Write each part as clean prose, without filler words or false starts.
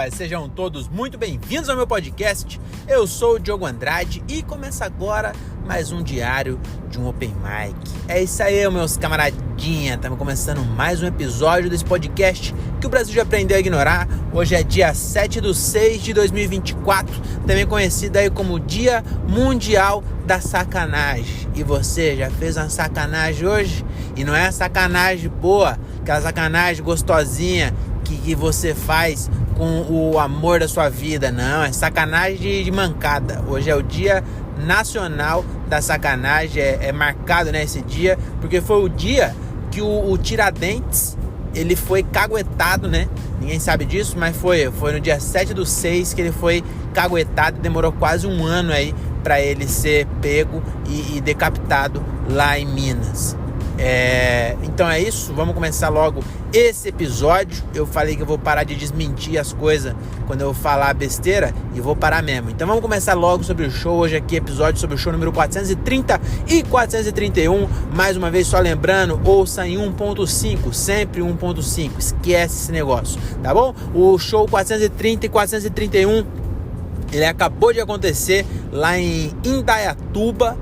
dia! Sejam todos muito bem-vindos ao meu podcast. Eu sou o Diogo Andrade e começa agora mais um diário de um Open Mic. É isso aí, meus camaradinha. Estamos começando mais um episódio desse podcast que o Brasil já aprendeu a ignorar. Hoje é dia 7/6/2024, também conhecido aí como Dia Mundial da Sacanagem. E você já fez uma sacanagem hoje? E não é sacanagem boa, aquela sacanagem gostosinha que você faz com o amor da sua vida, não, é sacanagem de mancada. Hoje é o Dia Nacional da Sacanagem, é marcado nesse dia, porque foi o dia que o Tiradentes, ele foi caguetado, né? Ninguém sabe disso, mas foi no dia 7/6 que ele foi caguetado, demorou quase um ano aí para ele ser pego e decapitado lá em Minas. Então é isso, vamos começar logo esse episódio. Eu falei que eu vou parar de desmentir as coisas quando eu falar besteira, e vou parar mesmo. Então vamos começar logo sobre o show. Hoje aqui episódio sobre o show número 430 e 431. Mais uma vez, só lembrando, ouça em 1.5, sempre 1.5, esquece esse negócio, tá bom? O show 430 e 431, ele acabou de acontecer lá em Indaiatuba,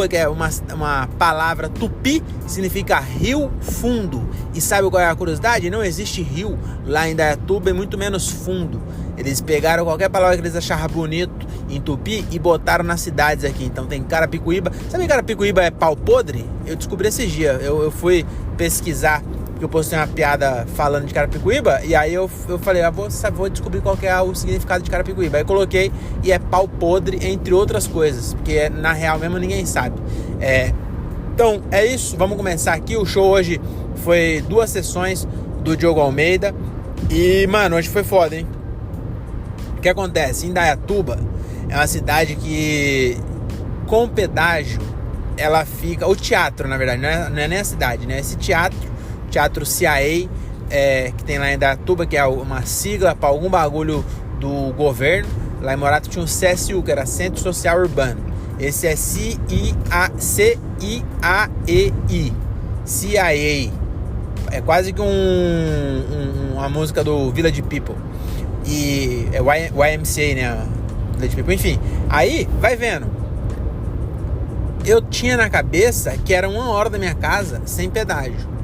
que é uma palavra tupi, significa rio fundo. E sabe qual é a curiosidade? Não existe rio lá em Indaiatuba e muito menos fundo. Eles pegaram qualquer palavra que eles acharam bonito em tupi e botaram nas cidades aqui. Então tem Carapicuíba. Sabe que Carapicuíba é pau podre? Eu descobri esses dias. Eu fui pesquisar, porque eu postei uma piada falando de Carapicuíba, e aí eu falei, vou descobrir qual que é o significado de Carapicuíba. Aí eu coloquei, e é pau podre, entre outras coisas, porque na real mesmo ninguém sabe. Então é isso, vamos começar aqui. O show hoje foi 2 sessões do Diogo Almeida, e mano, hoje foi foda, hein? O que acontece? Indaiatuba é uma cidade que, com pedágio, ela fica... O teatro, na verdade, não é nem a cidade, né? Esse Teatro CIA, que tem lá em Indaiatuba, que é uma sigla para algum bagulho do governo. Lá em Morato tinha um CSU, que era Centro Social Urbano. Esse é CIA. É quase que uma música do Village People. E é YMCA, né? Village People. Enfim, aí vai vendo. Eu tinha na cabeça que era 1 hora da minha casa sem pedágio.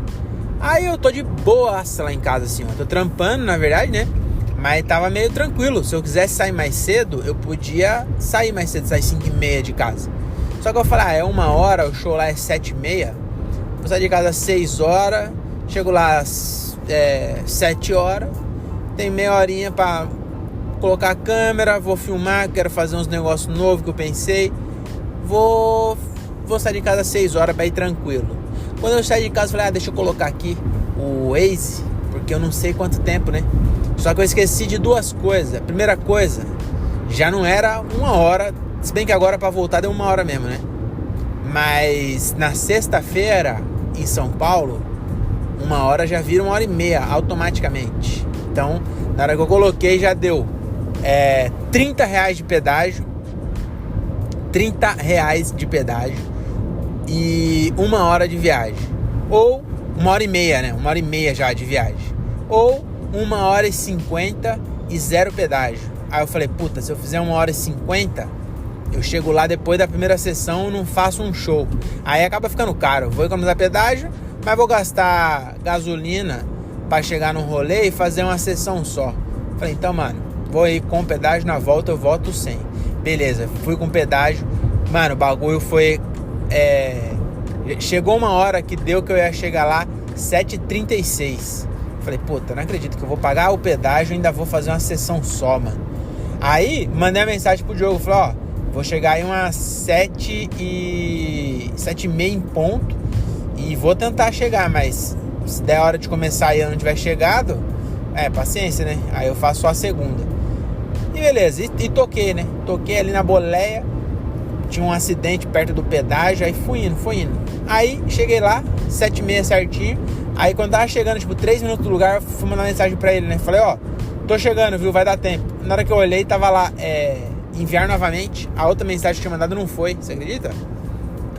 Aí eu tô de boaça lá em casa, assim, ó. Tô trampando, na verdade, né? Mas tava meio tranquilo. Se eu quisesse sair mais cedo, eu podia sair mais cedo, sair 5h30 de casa. Só que eu falei, é 1 hora, o show lá é 7h30. Vou sair de casa às 6 horas. Chego lá às 7 horas. Tem meia horinha pra colocar a câmera. Vou filmar, quero fazer uns negócios novos que eu pensei. Vou sair de casa às 6 horas pra ir tranquilo. Quando eu saí de casa, eu falei, deixa eu colocar aqui o Waze, porque eu não sei quanto tempo, né? Só que eu esqueci de 2 coisas. A primeira coisa, já não era 1 hora, se bem que agora pra voltar deu 1 hora mesmo, né? Mas na sexta-feira, em São Paulo, 1 hora já vira 1h30 automaticamente. Então, na hora que eu coloquei, já deu R$30 de pedágio. R$30 de pedágio. E 1 hora de viagem. Ou 1h30, né? 1h30 já de viagem. Ou 1h50 e 0 pedágio. Aí eu falei, puta, se eu fizer 1h50, eu chego lá depois da primeira sessão e não faço um show. Aí acaba ficando caro. Vou economizar pedágio, mas vou gastar gasolina pra chegar no rolê e fazer uma sessão só. Falei, então, mano, vou ir com pedágio, na volta eu volto sem. Beleza, fui com pedágio. Mano, o bagulho foi... Chegou 1 hora que deu que eu ia chegar lá 7h36. Falei, puta, não acredito que eu vou pagar o pedágio e ainda vou fazer uma sessão só, mano. Aí, mandei a mensagem pro Diogo, falei, vou chegar aí umas 7h30 em ponto e vou tentar chegar, mas se der hora de começar e eu não tiver chegado, paciência, né? Aí eu faço só a segunda. E beleza, e toquei, né? Toquei ali na boleia. Tinha um acidente perto do pedágio, aí fui indo. Aí cheguei lá, 7h30 certinho. Aí quando tava chegando, 3 minutos do lugar, eu fui mandar mensagem pra ele, né? Falei, tô chegando, viu? Vai dar tempo. Na hora que eu olhei, tava lá, enviar novamente. A outra mensagem que eu tinha mandado não foi, você acredita?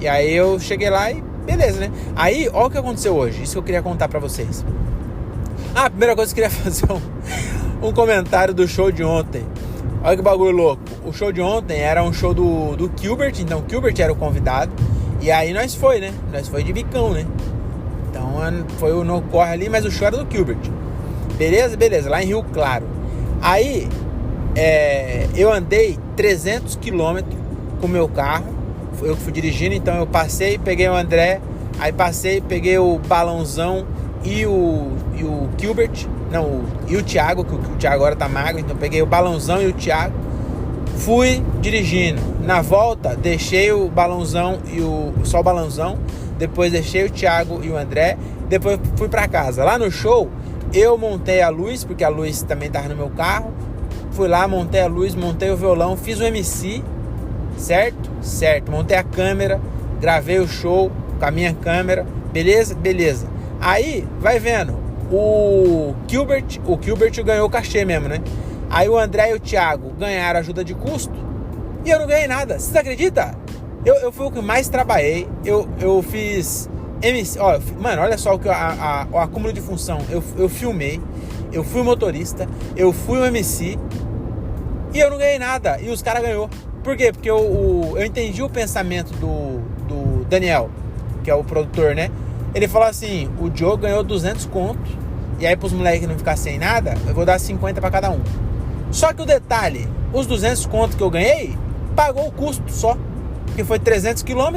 E aí eu cheguei lá e beleza, né? Aí, olha o que aconteceu hoje. Isso que eu queria contar pra vocês. A primeira coisa que eu queria fazer um comentário do show de ontem. Olha que bagulho louco. O show de ontem era um show do Gilbert, então o Gilbert era o convidado. E aí nós foi, né? Nós foi de bicão, né? Então foi o no corre ali, mas o show era do Gilbert. Beleza, lá em Rio Claro. Aí eu andei 300 km com o meu carro. Eu que fui dirigindo, então eu passei, peguei o André. Aí passei, peguei o Balãozão e o Gilbert. Não, e o Thiago, que o Thiago agora tá magro. Então peguei o Balãozão e o Thiago. Fui dirigindo. Na volta, deixei o Balãozão só o Balãozão. Depois deixei o Thiago e o André. Depois fui pra casa. Lá no show, eu montei a luz, porque a luz também tava no meu carro. Fui lá, montei a luz, montei o violão, fiz o MC. Certo? Certo. Montei a câmera, gravei o show com a minha câmera. Beleza. Aí, vai vendo. O Gilbert ganhou o cachê mesmo, né? Aí o André e o Thiago ganharam ajuda de custo e eu não ganhei nada. Vocês acreditam? Eu fui o que mais trabalhei. Eu fiz MC. Ó, mano, olha só o acúmulo de função. Eu filmei, eu fui motorista, eu fui o MC e eu não ganhei nada. E os caras ganhou. Por quê? Porque eu entendi o pensamento do Daniel, que é o produtor, né? Ele falou assim: o Diogo ganhou 200 conto. E aí pros moleques não ficar sem nada, eu vou dar 50 pra cada um. Só que o detalhe, os 200 conto que eu ganhei, pagou o custo só. Porque foi 300 km.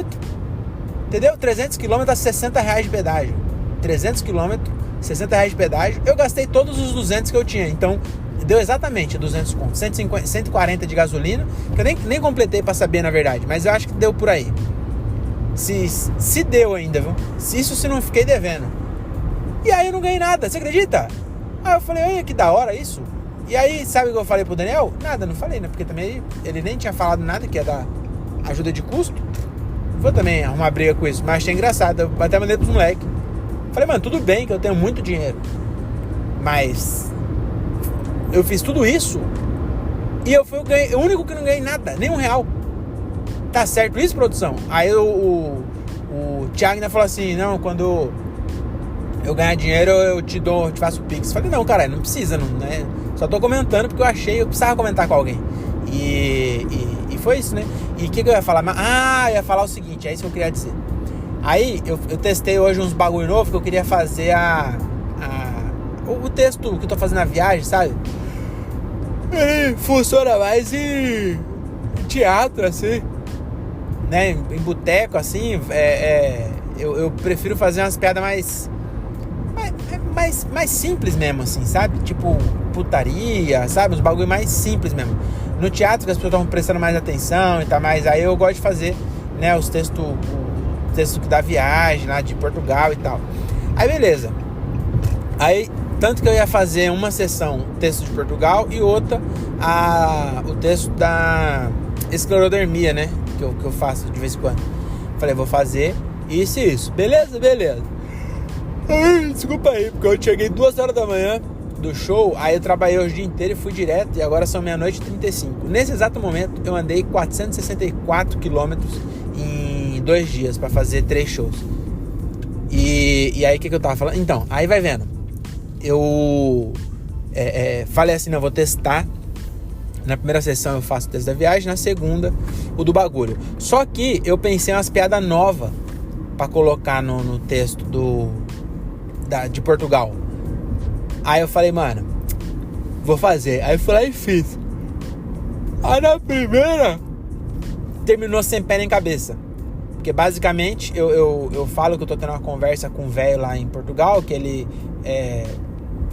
Entendeu? 300 km a 60 reais de pedágio. 300 km, 60 reais de pedágio. Eu gastei todos os 200 que eu tinha. Então, deu exatamente 200 conto. 140 de gasolina. Que eu nem completei pra saber, na verdade. Mas eu acho que deu por aí. Se deu ainda, viu? Se não fiquei devendo. E aí eu não ganhei nada, você acredita? Aí eu falei, olha que da hora isso. E aí, sabe o que eu falei pro Daniel? Nada, não falei, né? Porque também ele nem tinha falado nada, que ia dar ajuda de custo. Vou também arrumar briga com isso, mas achei engraçado. Eu até mandei pros moleques. Falei, mano, tudo bem que eu tenho muito dinheiro, mas eu fiz tudo isso e eu fui o único que não ganhei nada, nem R$1. Tá certo isso, produção? Aí o Thiago ainda falou assim, não, quando eu ganhar dinheiro eu te faço o Pix. Falei, não, cara, não precisa, não, né? Só tô comentando porque eu precisava comentar com alguém. E foi isso, né? E o que eu ia falar? Eu ia falar o seguinte, é isso que eu queria dizer. Aí eu testei hoje uns bagulho novo que eu queria fazer o texto que eu tô fazendo na viagem, sabe? Funciona mais em teatro, assim, né? Em boteco, assim. Eu prefiro fazer umas piadas mais simples mesmo, assim, sabe? Tipo, putaria, sabe? Uns bagulho mais simples mesmo. No teatro, que as pessoas estão prestando mais atenção e tá mais. Aí eu gosto de fazer, né, os textos da viagem lá de Portugal e tal. Aí beleza. Aí, tanto que eu ia fazer uma sessão texto de Portugal e outra o texto da esclerodermia, né? Que eu faço de vez em quando. Falei, vou fazer isso. Beleza. Desculpa aí, porque eu cheguei 2 horas da manhã do show, aí eu trabalhei hoje o dia inteiro e fui direto, e agora são 00:35. Nesse exato momento, eu andei 464 quilômetros em 2 dias pra fazer 3 shows. E aí, o que eu tava falando? Então, aí vai vendo. Eu falei assim, não, vou testar. Na primeira sessão eu faço o teste da viagem, na segunda o do bagulho. Só que eu pensei em umas piadas novas pra colocar no texto de Portugal. Aí eu falei, mano, vou fazer. Aí eu fui lá e fiz. Aí na primeira terminou sem pé nem cabeça. Porque basicamente eu falo que eu tô tendo uma conversa com um velho lá em Portugal, que ele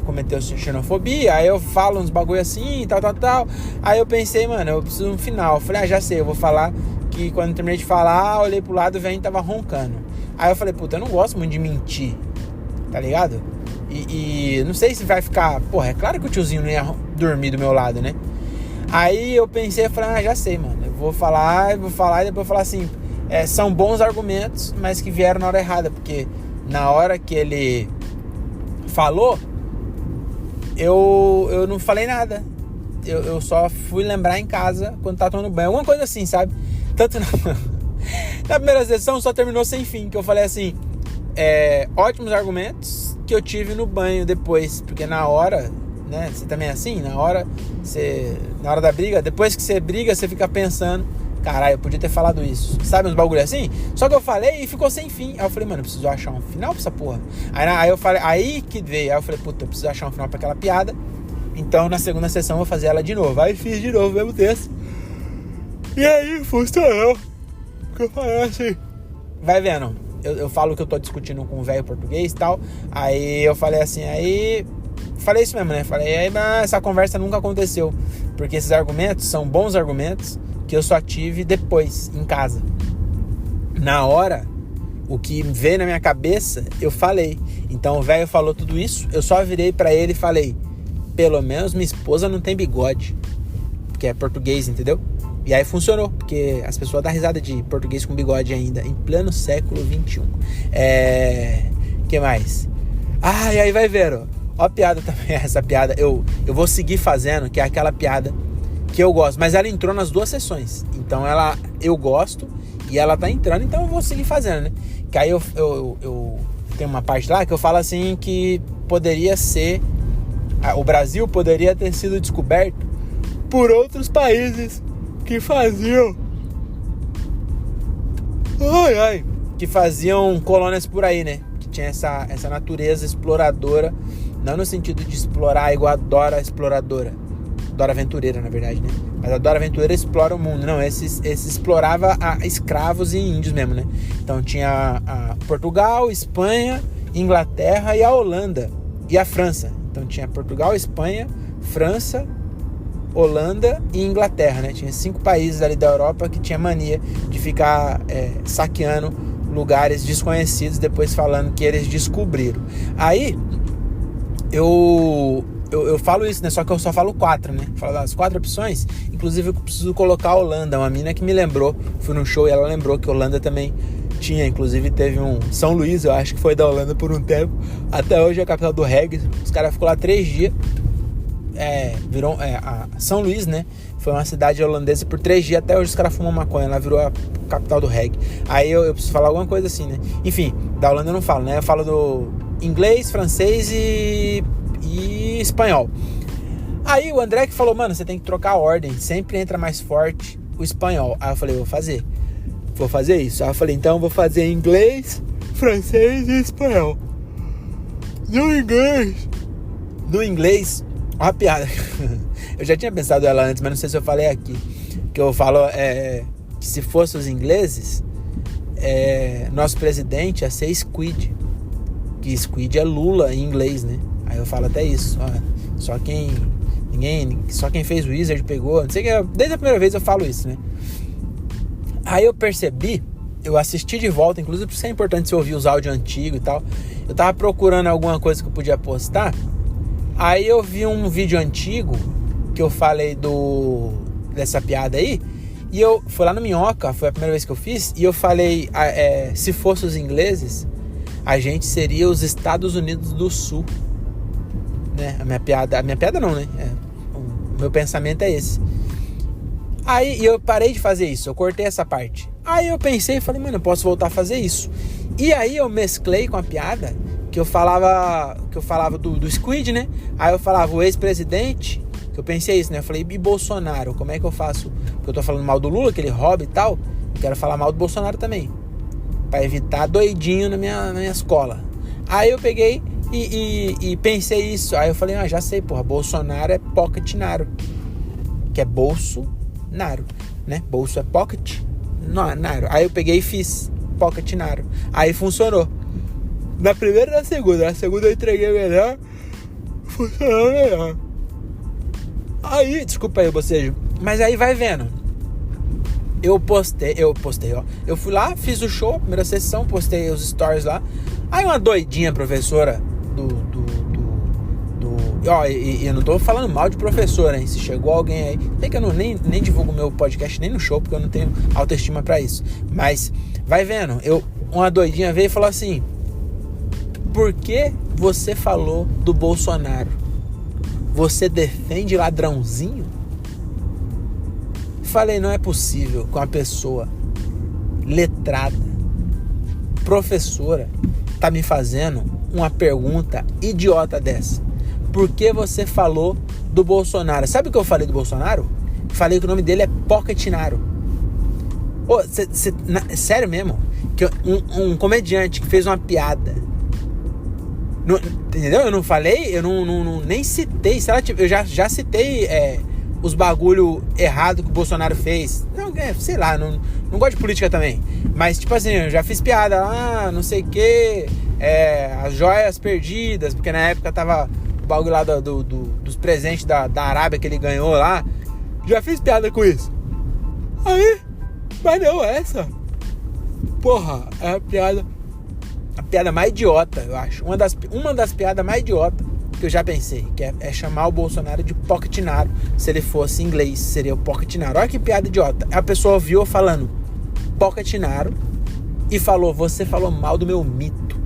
cometeu xenofobia. Aí eu falo uns bagulho assim, tal. Aí eu pensei, mano, eu preciso de um final. Eu falei, já sei, eu vou falar que quando eu terminei de falar, olhei pro lado e o velho tava roncando. Aí eu falei, puta, eu não gosto muito de mentir, tá ligado? E não sei se vai ficar... Porra, é claro que o tiozinho não ia dormir do meu lado, né? Aí eu pensei, eu falei, já sei, mano. Eu vou falar e depois eu falar assim... são bons argumentos, mas que vieram na hora errada. Porque na hora que ele falou, eu não falei nada. Eu só fui lembrar em casa quando tava tomando banho. Alguma coisa assim, sabe? Tanto na primeira sessão só terminou sem fim. Que eu falei assim... ótimos argumentos que eu tive no banho depois, porque na hora né? Você também é assim? Na hora da briga, depois que você briga, você fica pensando, caralho, eu podia ter falado isso. Sabe uns bagulho assim? Só que eu falei e ficou sem fim. Aí eu falei, mano, eu preciso achar um final pra essa porra. Aí eu falei, aí que veio. Aí eu falei, puta, eu preciso achar um final pra aquela piada. Então na segunda sessão eu vou fazer ela de novo. Aí fiz de novo o mesmo texto. E aí funcionou. Porque eu falei assim, vai vendo. Eu falo que eu tô discutindo com um velho português e tal. Aí eu falei assim, falei isso mesmo, né? Falei, mas essa conversa nunca aconteceu. Porque esses argumentos são bons argumentos que eu só tive depois, em casa. Na hora, o que veio na minha cabeça, eu falei. Então o velho falou tudo isso, eu só virei pra ele e falei, pelo menos minha esposa não tem bigode. Porque é português, entendeu? E aí funcionou, porque as pessoas dão risada de português com bigode ainda, em pleno século XXI. Que mais? E aí vai ver, ó a piada também, essa piada, eu vou seguir fazendo, que é aquela piada que eu gosto, mas ela entrou nas duas sessões, então eu gosto e ela tá entrando, então eu vou seguir fazendo, né? Que aí eu tenho uma parte lá que eu falo assim que poderia ser, o Brasil poderia ter sido descoberto por outros países que faziam que faziam colônias por aí, né? Que tinha essa natureza exploradora, não no sentido de explorar igual a Dora Exploradora, Dora Aventureira, na verdade, né? Mas a Dora Aventureira explora o mundo. Não, esse explorava escravos e índios mesmo, né? Então tinha a Portugal, Espanha, Inglaterra e a Holanda. E a França. Então tinha Portugal, Espanha, França, Holanda e Inglaterra, né? Tinha 5 países ali da Europa que tinha mania de ficar saqueando lugares desconhecidos, depois falando que eles descobriram. Aí eu falo isso, né? Só que eu só falo 4, né? Falo das 4 opções. Inclusive eu preciso colocar a Holanda. Uma mina que me lembrou, fui num show e ela lembrou que a Holanda também tinha. Inclusive teve um São Luís, eu acho que foi da Holanda por um tempo. Até hoje é a capital do reggae. Os caras ficou lá 3 dias. Virou a São Luís, né? Foi uma cidade holandesa por 3 dias. Até hoje os caras fumam maconha. Ela virou a capital do reggae. Aí eu preciso falar alguma coisa assim, né? Enfim, da Holanda eu não falo, né? Eu falo do inglês, francês e espanhol. Aí o André que falou, mano, você tem que trocar a ordem. Sempre entra mais forte o espanhol. Aí eu falei, vou fazer isso. Aí eu falei, então eu vou fazer inglês, francês e espanhol. No inglês, uma piada. Eu já tinha pensado ela antes, mas não sei se eu falei aqui. Que eu falo que se fosse os ingleses, nosso presidente ia ser Squid. Que Squid é Lula em inglês, né? Aí eu falo até isso. Só quem fez o Wizard pegou. Não sei que desde a primeira vez eu falo isso, né? Aí eu percebi, eu assisti de volta, inclusive por isso é importante você ouvir os áudios antigos e tal. Eu tava procurando alguma coisa que eu podia postar. Aí eu vi um vídeo antigo que eu falei dessa piada aí. E eu fui lá no Minhoca, foi a primeira vez que eu fiz. E eu falei, se fosse os ingleses, a gente seria os Estados Unidos do Sul, né? A minha piada não, né? O meu pensamento é esse. Aí eu parei de fazer isso, eu cortei essa parte. Aí eu pensei e falei, mano, eu posso voltar a fazer isso. E aí eu mesclei com a piada que eu falava do Squid, né? Aí eu falava o ex-presidente, que eu pensei isso, né? Eu falei, e Bolsonaro, como é que eu faço? Porque eu tô falando mal do Lula, que ele rouba e tal. Eu quero falar mal do Bolsonaro também, pra evitar doidinho na minha escola. Aí eu peguei e pensei isso. Aí eu falei, já sei, porra, Bolsonaro é pocket naro, que é bolso naro, né? Bolso é pocket naro. Aí eu peguei e fiz pocket naro. Aí funcionou. Na primeira e na segunda. Na segunda eu entreguei melhor. Funcionou melhor. Aí, desculpa aí o bocejo, mas aí vai vendo. Eu postei, ó. Eu fui lá, fiz o show, primeira sessão, postei os stories lá. Aí uma doidinha professora e eu não tô falando mal de professora, hein? Se chegou alguém aí, tem que eu nem divulgo meu podcast nem no show, porque eu não tenho autoestima pra isso. Mas vai vendo, uma doidinha veio e falou assim: por que você falou do Bolsonaro? Você defende ladrãozinho? Falei, não é possível que uma pessoa letrada, professora, tá me fazendo uma pergunta idiota dessa. porque você falou do Bolsonaro. Sabe o que eu falei do Bolsonaro? Falei que o nome dele é Pochettino. Sério mesmo? Que um comediante que fez uma piada. Entendeu? Eu não falei, eu não nem citei. Eu já citei os bagulho errado que o Bolsonaro fez. Não, sei lá, não gosto de política também. Mas, tipo assim, eu já fiz piada lá, não sei o que, as joias perdidas, porque na época tava o bagulho lá dos presentes da Arábia que ele ganhou lá. Já fiz piada com isso. Aí, mas não essa. Porra, é a piada mais idiota, eu acho. Uma das piadas mais idiotas que eu já pensei, que é chamar o Bolsonaro de Pochettino. Se ele fosse inglês, seria o Pochettino. Olha que piada idiota. A pessoa ouviu falando Pochettino e falou, você falou mal do meu mito.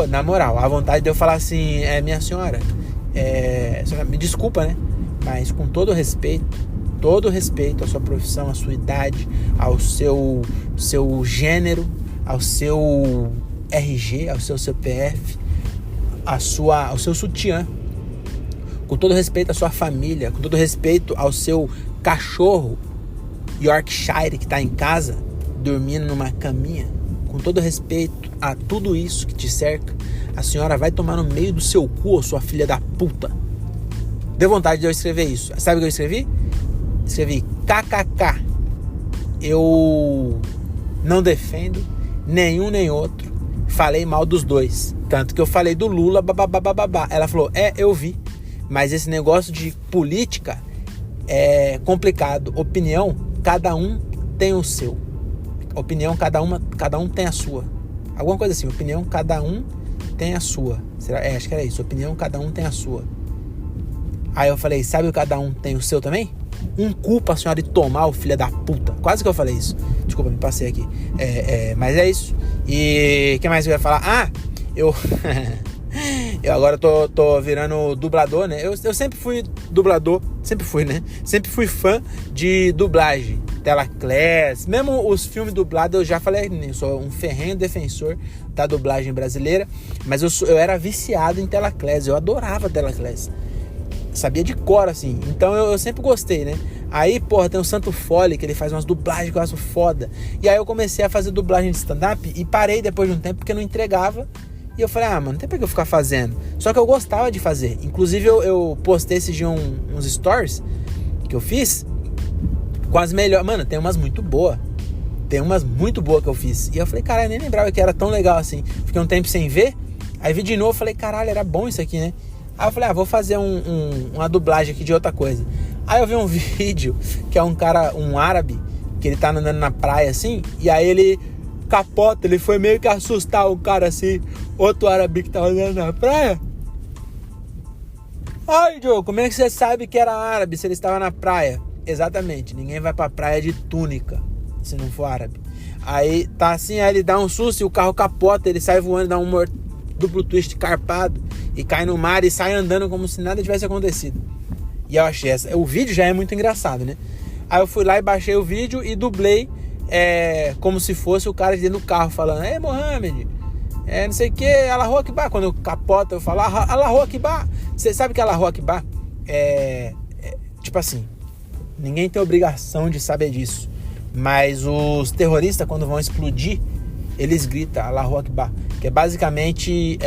Na moral, a vontade de eu falar assim, minha senhora, me desculpa, né? Mas com todo respeito à sua profissão, à sua idade, ao seu gênero, ao seu RG, ao seu CPF, ao seu sutiã, com todo respeito à sua família, com todo respeito ao seu cachorro Yorkshire que está em casa, dormindo numa caminha, com todo respeito a tudo isso que te cerca, a senhora vai tomar no meio do seu cu, sua filha da puta. Deu vontade de eu escrever isso. Sabe o que eu escrevi? Escrevi KKK. Eu não defendo nenhum nem outro. Falei mal dos dois. Tanto que eu falei do Lula, bababababá. Ela falou, eu vi. Mas esse negócio de política é complicado. Opinião, cada um tem o seu. Opinião, cada um tem a sua. Alguma coisa assim, opinião, cada um tem a sua. Acho que era isso. Opinião, cada um tem a sua. Aí eu falei, sabe o cada um tem o seu também? Um cu pra senhora ir tomar, o filho da puta. Quase que eu falei isso. Desculpa, me passei aqui. Mas é isso. E o que mais eu ia falar? Eu agora tô virando dublador, né? Eu sempre fui dublador. Sempre fui, né? Sempre fui fã de dublagem. Telaclass. Mesmo os filmes dublados, eu já falei, eu sou um ferrenho defensor da dublagem brasileira. Mas eu era viciado em Telaclass. Eu adorava Telaclass. Sabia de cor, assim. Então eu sempre gostei, né? Aí, tem o Santo Fole, que ele faz umas dublagens que eu acho foda. E aí eu comecei a fazer dublagem de stand-up e parei depois de um tempo porque não entregava. E eu falei, mano, não tem pra que eu ficar fazendo. Só que eu gostava de fazer. Inclusive eu postei esses dias uns stories que eu fiz com as melhores. Mano, tem umas muito boas. Tem umas muito boas que eu fiz. E eu falei, caralho, nem lembrava que era tão legal assim. Fiquei um tempo sem ver. Aí vi de novo, falei, caralho, era bom isso aqui, né? Aí eu falei, vou fazer uma dublagem aqui de outra coisa. Aí eu vi um vídeo que é um cara, um árabe, que ele tá andando na praia assim, e aí ele capota, ele foi meio que assustar um cara assim, outro árabe que tava andando na praia. Ai, Joe, como é que você sabe que era árabe se ele estava na praia? Exatamente, ninguém vai pra praia de túnica, se não for árabe. Aí tá assim, aí ele dá um susto e o carro capota, ele sai voando, dá um duplo twist carpado e cai no mar e sai andando como se nada tivesse acontecido. E eu achei o vídeo já é muito engraçado, né? Aí eu fui lá e baixei o vídeo e dublei como se fosse o cara dentro do carro falando, Mohamed, não sei o que, Allahu Akbar. Quando eu capoto eu falo Allahu Akbar. Você sabe que Allahu Akbar tipo assim, ninguém tem obrigação de saber disso, mas os terroristas, quando vão explodir, eles gritam Allahu Akbar, que é basicamente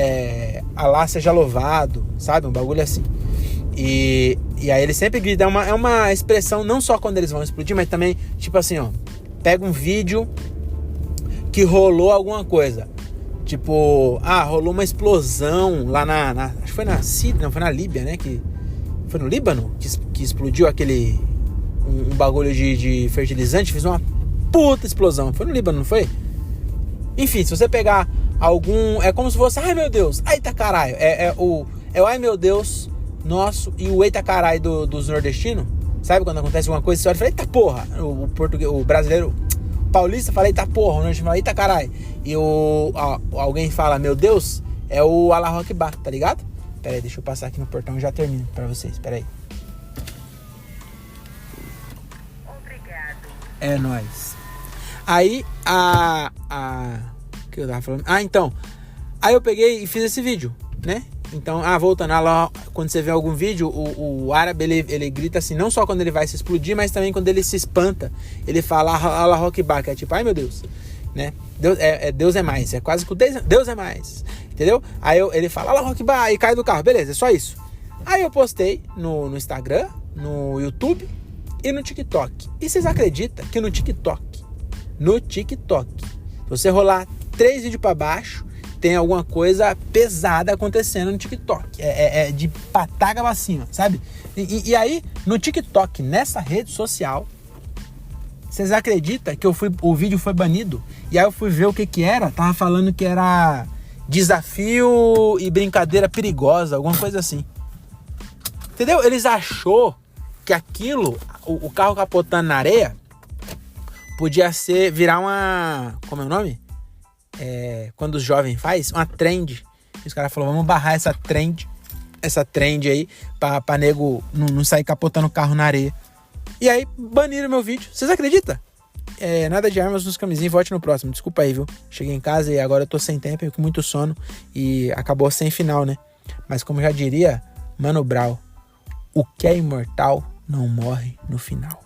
Allah seja louvado, sabe? Um bagulho assim. E aí eles sempre gritam, é uma expressão não só quando eles vão explodir, mas também, tipo assim, pega um vídeo que rolou alguma coisa. Tipo, rolou uma explosão lá acho que foi na Síria, não, foi na Líbia, né? Foi no Líbano que explodiu aquele um bagulho de fertilizante, fez uma puta explosão. Foi no Líbano, não foi? Enfim, se você pegar algum... É como se fosse, ai meu Deus, eita caralho. O ai meu Deus nosso e o eita caralho dos nordestinos. Sabe quando acontece alguma coisa, você olha e fala, eita porra. O português, o brasileiro, o paulista fala, eita porra. O nordestino fala, eita caralho. E alguém fala, meu Deus, é o Allahu Akbar, tá ligado? Pera aí, deixa eu passar aqui no portão e já termino pra vocês, pera aí. Obrigado. É nóis. Aí, o que eu tava falando? Então. Aí eu peguei e fiz esse vídeo, né? Então, voltando, Allah, quando você vê algum vídeo, o árabe, ele grita assim, não só quando ele vai se explodir, mas também quando ele se espanta. Ele fala Allah Akbar, que é tipo, ai meu Deus, né? Deus é mais, é quase que Deus é mais, entendeu? Aí ele fala Allah Akbar e cai do carro, beleza, é só isso. Aí eu postei no Instagram, no YouTube e no TikTok. E vocês acreditam que no TikTok, se você rolar 3 vídeos pra baixo, tem alguma coisa pesada acontecendo no TikTok. É de pataga pra cima, sabe? E aí, no TikTok, nessa rede social, vocês acreditam que o vídeo foi banido? E aí eu fui ver o que era. Tava falando que era desafio e brincadeira perigosa, alguma coisa assim. Entendeu? Eles achou que aquilo, o carro capotando na areia, podia virar uma... Como é o nome? Quando os jovens faz uma trend. E os caras falaram, vamos barrar essa trend aí pra nego não sair capotando o carro na areia. E aí baniram meu vídeo. Vocês acreditam? Nada de armas nos camisinhos, volte no próximo. Desculpa aí, viu? Cheguei em casa e agora eu tô sem tempo, com muito sono e acabou sem final, né? Mas como já diria Mano Brown, o que é imortal não morre no final.